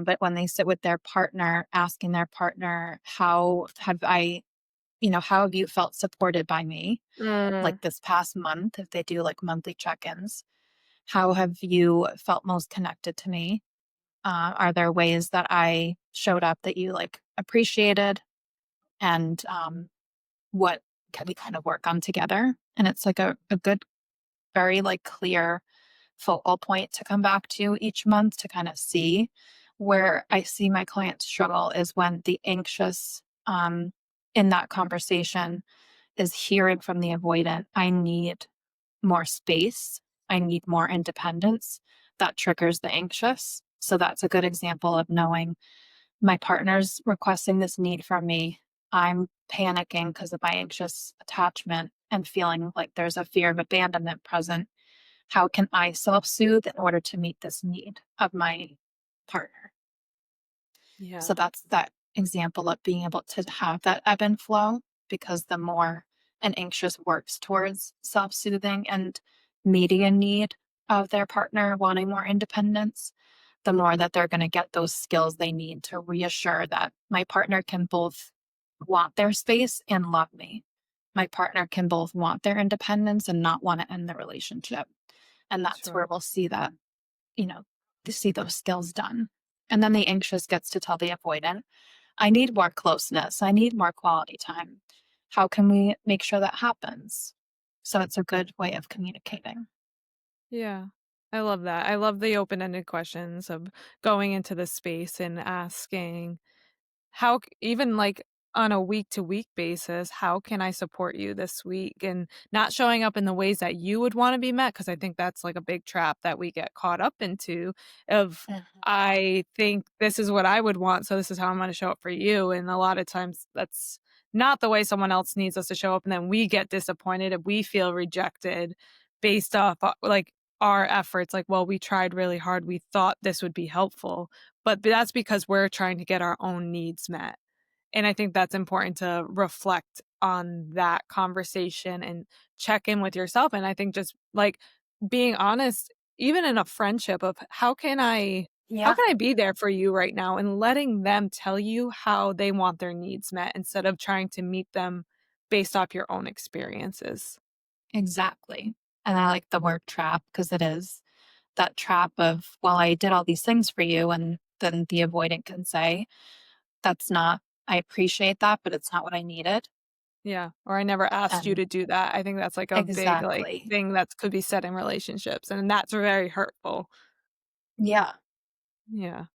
But when they sit with their partner, asking their partner, how have you felt supported by me? Mm, Like this past month, if they do like monthly check ins, how have you felt most connected to me? Are there ways that I showed up that you like appreciated? And what can we kind of work on together? And it's like a good, very like clear focal point to come back to each month to kind of see where I see my clients struggle is when the anxious in that conversation is hearing from the avoidant, I need more space, I need more independence. That triggers the anxious. So that's a good example of knowing my partner's requesting this need from me. I'm panicking because of my anxious attachment and feeling like there's a fear of abandonment present. How can I self soothe in order to meet this need of my partner? yeah, So that's that example of being able to have that ebb and flow because the more an anxious works towards self soothing and meeting a need of their partner wanting more independence, the more that they're going to get those skills they need to reassure that my partner can both want their space and love me. My partner can both want their independence and not want to end the relationship. And that's where sure. we'll see that, you know, to see those skills done. And then the anxious gets to tell the avoidant, I need more closeness. I need more quality time. How can we make sure that happens? So it's a good way of communicating. Yeah. I love that. I love the open-ended questions of going into the space and asking even like on a week to week basis, how can I support you this week? And not showing up in the ways that you would want to be met. Cause I think that's like a big trap that we get caught up into of Mhm. I think this is what I would want. So this is how I'm going to show up for you. And a lot of times that's not the way someone else needs us to show up. And then we get disappointed and we feel rejected based off like our efforts. Like, well, we tried really hard. We thought this would be helpful, but that's because we're trying to get our own needs met. And I think that's important to reflect on that conversation and check in with yourself. And I think just like being honest, even in a friendship of how Yeah, can I be there for you right now and letting them tell you how they want their needs met instead of trying to meet them based off your own experiences. exactly. And I like the word trap because it is that trap of, well, I did all these things for you. And then the avoidant can say, that's not, I appreciate that, but it's not what I needed. Yeah, or I never asked you And to do that. I think that's like a big like exactly. thing that could be said in relationships and that's very hurtful. Yeah. Yeah.